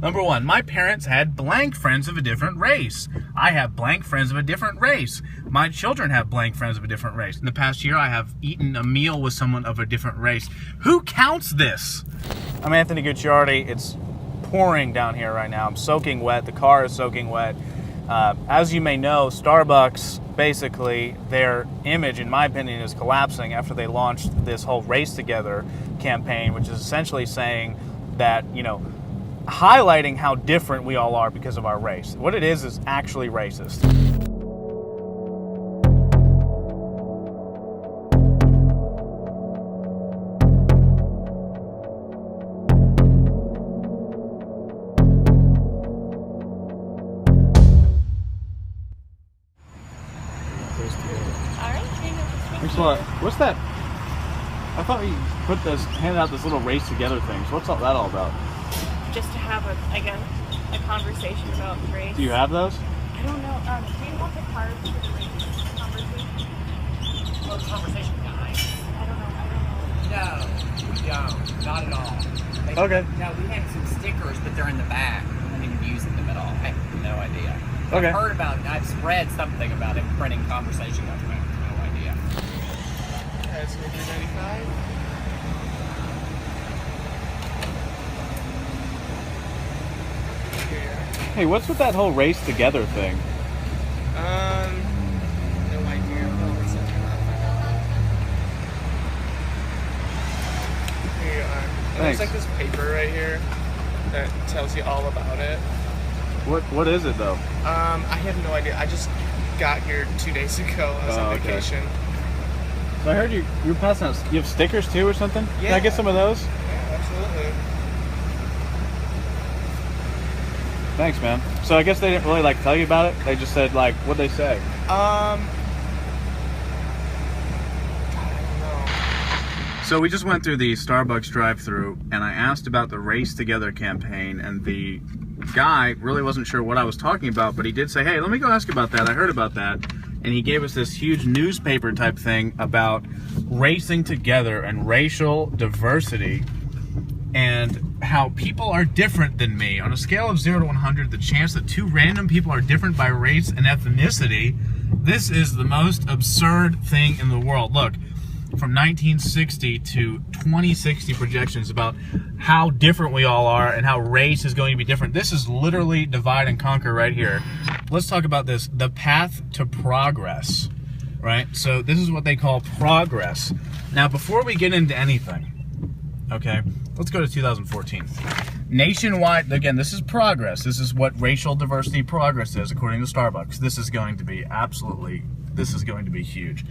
Number one, my parents had blank friends of a different race. I have blank friends of a different race. My children have blank friends of a different race. In the past year, I have eaten a meal with someone of a different race. Who counts this? I'm Anthony Gucciardi. It's pouring down here right now. I'm soaking wet. The car is soaking wet. As you may know, Starbucks, basically, their image, in my opinion, is collapsing after they launched this whole Race Together campaign, which is essentially saying that, highlighting how different we all are because of our race. What it is actually racist. Thanks a lot. What's that? I thought you handed out this little Race Together thing. So what's all that all about? Just to have a conversation about race. Do you have those? I don't know. Do you have the cards for the race conversation? Well, conversation guide. I don't know. No, we don't. Not at all. Okay. No, we have some stickers, but they're in the back. We haven't even used them at all. I have no idea. Okay. I've read something about it printing conversation documents. No idea. That's $3.95. Hey, what's with that whole Race Together thing? No idea. Here you are. And there's like this paper right here that tells you all about it. What is it though? I have no idea. I just got here 2 days ago. I was on vacation. So I heard you're passing out. You have stickers too or something? Yeah. Can I get some of those? Yeah, absolutely. Thanks, man. So I guess they didn't really tell you about it. They just said what'd they say? God, I don't know. So we just went through the Starbucks drive-thru, and I asked about the Race Together campaign, and the guy really wasn't sure what I was talking about, but he did say, hey, let me go ask about that. I heard about that. And he gave us this huge newspaper type thing about racing together and racial diversity and how people are different than me. On a scale of 0 to 100, the chance that two random people are different by race and ethnicity, this is the most absurd thing in the world. Look, from 1960 to 2060 projections about how different we all are and how race is going to be different. This is literally divide and conquer right here. Let's talk about this, the path to progress, right? So this is what they call progress. Now, before we get into anything, okay, let's go to 2014. Nationwide, again, this is progress. This is what racial diversity progress is, according to Starbucks. This is going to be huge.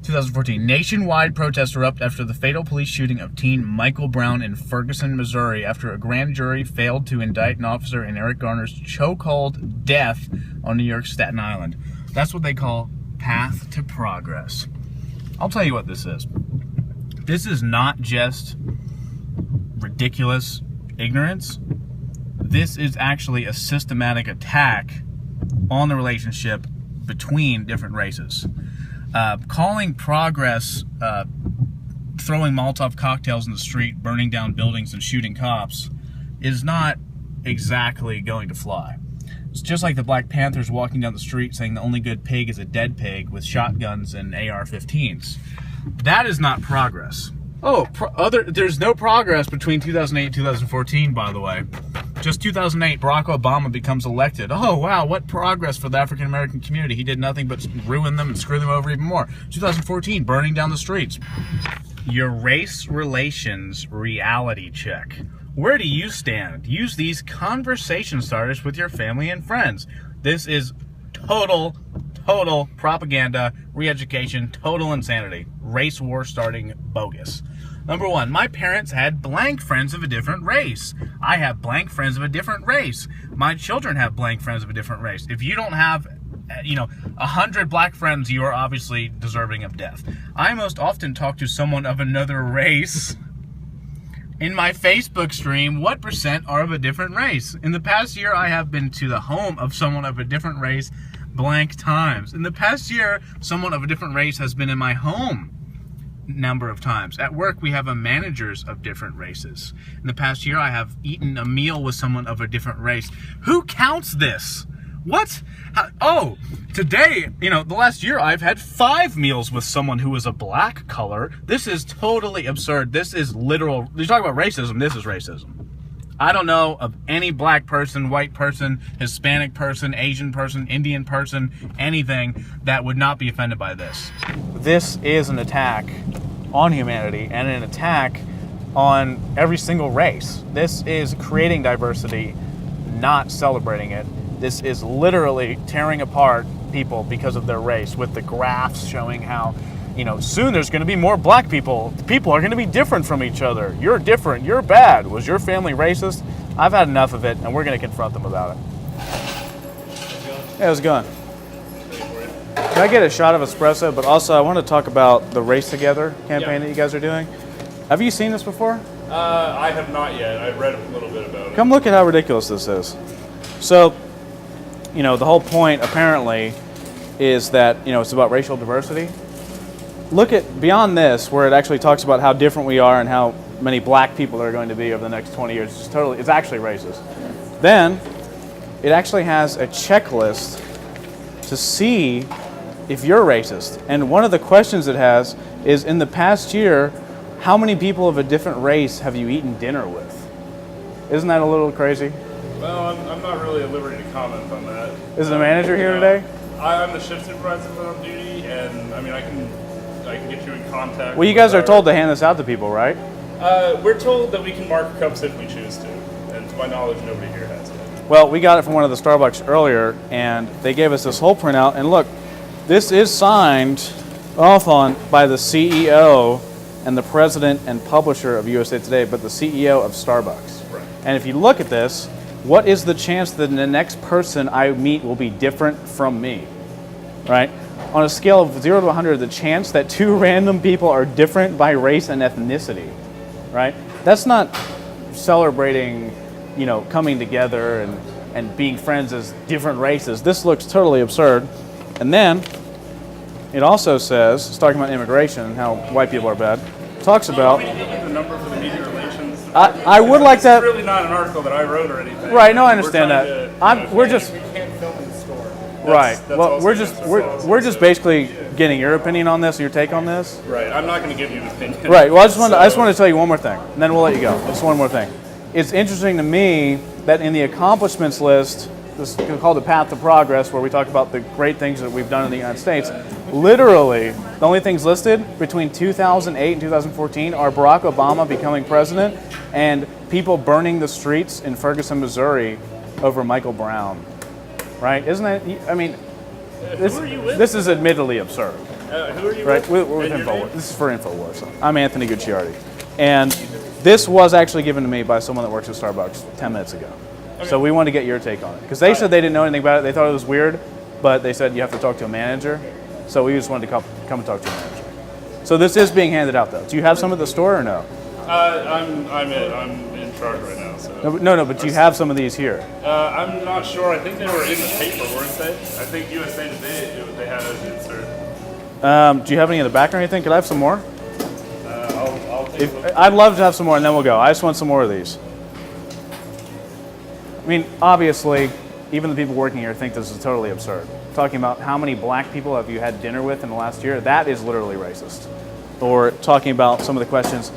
2014, nationwide protests erupt after the fatal police shooting of teen Michael Brown in Ferguson, Missouri, after a grand jury failed to indict an officer in Eric Garner's chokehold death on New York's Staten Island. That's what they call path to progress. I'll tell you what this is. This is not just ridiculous ignorance. This is actually a systematic attack on the relationship between different races. Calling progress throwing Molotov cocktails in the street, burning down buildings, and shooting cops is not exactly going to fly. It's just like the Black Panthers walking down the street saying the only good pig is a dead pig with shotguns and AR-15s. That is not progress. Oh, there's no progress between 2008 and 2014, by the way. Just 2008, Barack Obama becomes elected. Oh, wow, what progress for the African-American community. He did nothing but ruin them and screw them over even more. 2014, burning down the streets. Your race relations reality check. Where do you stand? Use these conversation starters with your family and friends. This is total propaganda, re-education, total insanity. Race war starting bogus. Number one, my parents had blank friends of a different race. I have blank friends of a different race. My children have blank friends of a different race. If you don't have 100 black friends, you are obviously deserving of death. I most often talk to someone of another race. In my Facebook stream, what % are of a different race? In the past year, I have been to the home of someone of a different race blank times. In the past year, someone of a different race has been in my home number of times. At work, we have managers of different races. In the past year, I have eaten a meal with someone of a different race. Who counts this? What? Oh, today, the last year I've had 5 meals with someone who is a black color. This is totally absurd. This is literal. You talk about racism, this is racism. I don't know of any black person, white person, Hispanic person, Asian person, Indian person, anything that would not be offended by this. This is an attack on humanity and an attack on every single race. This is creating diversity, not celebrating it. This is literally tearing apart people because of their race, with the graphs showing how, soon there's going to be more black people. People are going to be different from each other. You're different. You're bad. Was your family racist? I've had enough of it, and we're going to confront them about it. Hey, how's it going? Can I get a shot of espresso? But also, I want to talk about the Race Together campaign that you guys are doing. Have you seen this before? I have not yet. I've read a little bit about it. Come look at how ridiculous this is. So, the whole point, apparently, is that, it's about racial diversity. Look at beyond this, where it actually talks about how different we are and how many black people there are going to be over the next 20 years. It's actually racist. Then, it actually has a checklist to see if you're racist. And one of the questions it has is, in the past year, how many people of a different race have you eaten dinner with? Isn't that a little crazy? Well, I'm not really at liberty to comment on that. Is the manager here today? I'm the shift supervisor on duty, and I can get you in contact. Well, you guys are told to hand this out to people, right? We're told that we can mark cups if we choose to, and to my knowledge, nobody here has it. Well, we got it from one of the Starbucks earlier, and they gave us this whole printout. And look, this is signed off on by the CEO and the president and publisher of USA Today, but the CEO of Starbucks. Right. And if you look at this, what is the chance that the next person I meet will be different from me, right? On a scale of 0 to 100, the chance that 2 random people are different by race and ethnicity, right? That's not celebrating, coming together and being friends as different races. This looks totally absurd. And then it also says, it's talking about immigration and how white people are bad. Talks about... The number for the media relations. I would like that. It's really not an article that I wrote or anything. Right, no, I understand that. We can't film in the store. Right. Well, we're just basically getting your opinion on this, your take on this. Right. I'm not going to give you an opinion. Right. Well, I just want to tell you one more thing, and then we'll let you go. Just one more thing. It's interesting to me that in the accomplishments list, this is called the Path to Progress, where we talk about the great things that we've done in the United States. Literally, the only things listed between 2008 and 2014 are Barack Obama becoming president and people burning the streets in Ferguson, Missouri over Michael Brown. Right? Isn't that, this is admittedly absurd. Who are you right? with? We're with InfoWars. This is for InfoWars. I'm Anthony Gucciardi. And this was actually given to me by someone that works at Starbucks 10 minutes ago. Okay. So we wanted to get your take on it. Because they said they didn't know anything about it. They thought it was weird, but they said you have to talk to a manager. So we just wanted to come and talk to a manager. So this is being handed out, though. Do you have some at the store or no? I'm in charge right now. So. No, but do you have some of these here? I'm not sure. I think they were in the paper, weren't they? I think USA Today, they had an insert. Do you have any in the back or anything? Could I have some more? I'll take a look. I'd love to have some more, and then we'll go. I just want some more of these. I mean, obviously, even the people working here think this is totally absurd. Talking about how many black people have you had dinner with in the last year, that is literally racist. Or talking about some of the questions,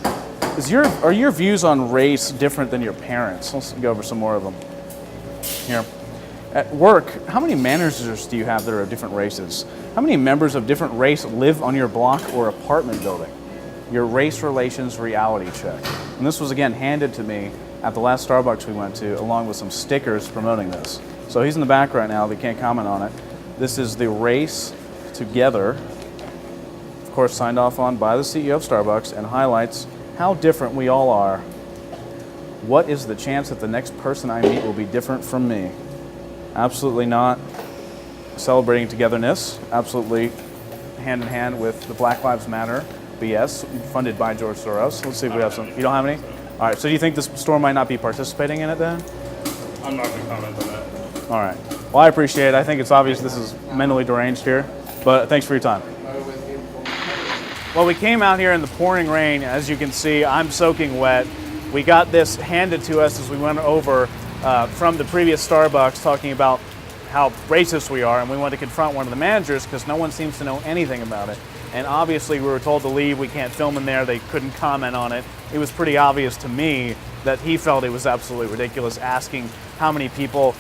are your views on race different than your parents? Let's go over some more of them. Here. At work, how many managers do you have that are of different races? How many members of different race live on your block or apartment building? Your race relations reality check. And this was, again, handed to me at the last Starbucks we went to, along with some stickers promoting this. So he's in the back right now. They can't comment on it. This is the Race Together, of course, signed off on by the CEO of Starbucks, and highlights how different we all are. What is the chance that the next person I meet will be different from me? Absolutely not. Celebrating togetherness, absolutely hand in hand with the Black Lives Matter BS, funded by George Soros. Let's see if we have some. You don't have any? All right, so do you think this store might not be participating in it then? I'm not going to comment on that. All right. Well, I appreciate it. I think it's obvious this is mentally deranged here, but thanks for your time. Well, we came out here in the pouring rain. As you can see, I'm soaking wet. We got this handed to us as we went over from the previous Starbucks talking about how racist we are, and we wanted to confront one of the managers because no one seems to know anything about it. And obviously we were told to leave, we can't film in there, they couldn't comment on it. It was pretty obvious to me that he felt it was absolutely ridiculous asking how many people,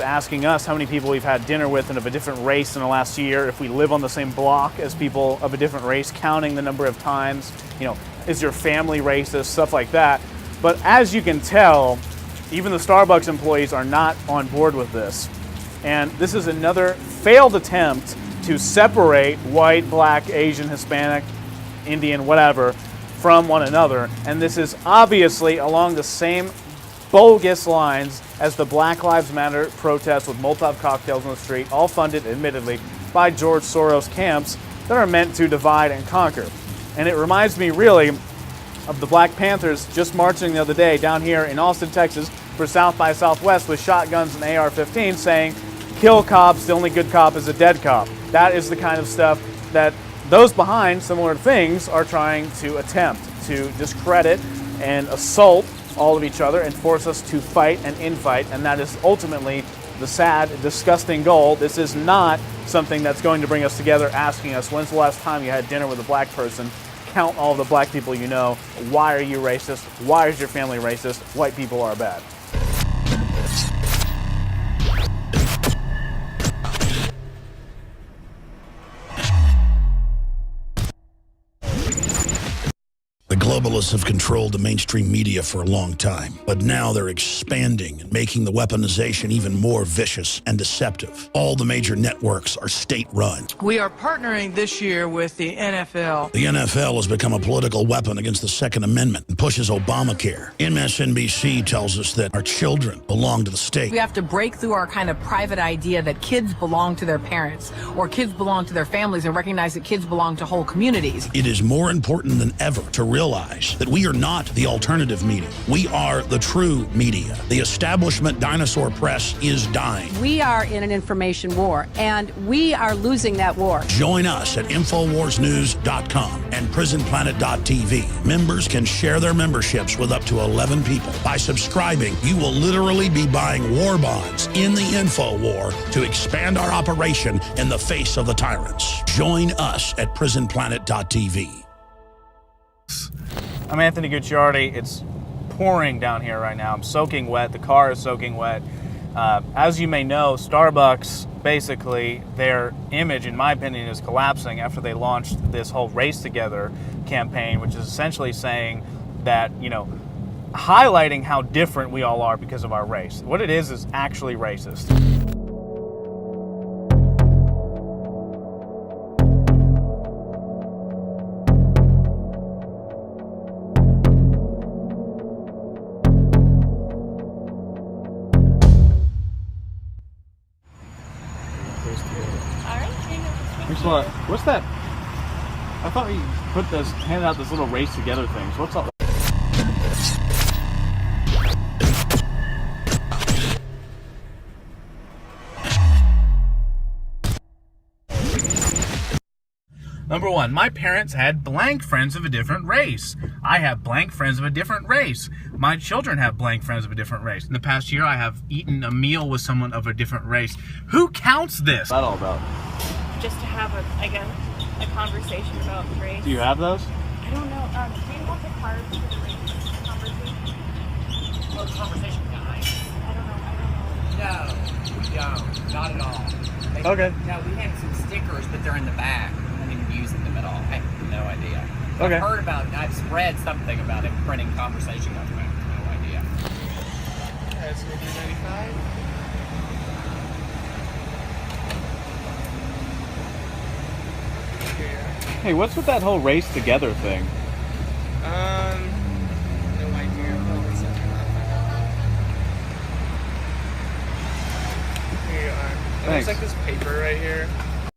asking us how many people we've had dinner with and of a different race in the last year, if we live on the same block as people of a different race, counting the number of times, you know, is your family racist, stuff like that. But as you can tell, even the Starbucks employees are not on board with this. And this is another failed attempt to separate white, black, Asian, Hispanic, Indian, whatever, from one another. And this is obviously along the same bogus lines as the Black Lives Matter protests with Molotov cocktails on the street, all funded, admittedly, by George Soros camps that are meant to divide and conquer. And it reminds me really of the Black Panthers just marching the other day down here in Austin, Texas for South by Southwest with shotguns and AR-15 saying, kill cops, the only good cop is a dead cop. That is the kind of stuff that those behind similar things are trying to attempt to discredit and assault all of each other and force us to fight and infight, and that is ultimately the sad, disgusting goal. This is not something that's going to bring us together asking us, when's the last time you had dinner with a black person? Count all the black people you know. Why are you racist? Why is your family racist? White people are bad. The globalists have controlled the mainstream media for a long time, but now they're expanding and making the weaponization even more vicious and deceptive. All the major networks are state-run. We are partnering this year with the NFL. The NFL has become a political weapon against the Second Amendment and pushes Obamacare. MSNBC tells us that our children belong to the state. We have to break through our kind of private idea that kids belong to their parents or kids belong to their families and recognize that kids belong to whole communities. It is more important than ever to realize that we are not the alternative media. We are the true media. The establishment dinosaur press is dying. We are in an information war, and we are losing that war. Join us at InfoWarsNews.com and PrisonPlanet.tv. Members can share their memberships with up to 11 people. By subscribing, you will literally be buying war bonds in the info war to expand our operation in the face of the tyrants. Join us at PrisonPlanet.tv. I'm Anthony Gucciardi. It's pouring down here right now. I'm soaking wet. The car is soaking wet. As you may know, Starbucks, basically, their image, in my opinion, is collapsing after they launched this whole Race Together campaign, which is essentially saying that, you know, highlighting how different we all are because of our race. What it is actually racist. What's that? I thought we handed out this little Race Together things. What's up? Number one, my parents had blank friends of a different race. I have blank friends of a different race. My children have blank friends of a different race. In the past year, I have eaten a meal with someone of a different race. Who counts this? What's that all about? Just to have a conversation about race. Do you have those? I don't know. Do you want the cards for the race conversation? Oh, conversation guide. I don't know. No, we don't. Not at all. Okay. No, we had some stickers, but they're in the back. I didn't use them at all. I have no idea. Okay. I've heard about it. I've read something about it, printing conversation documents. No idea. That's going to be 95. Hey, what's with that whole Race Together thing? No idea. Here you are. It looks like this paper right here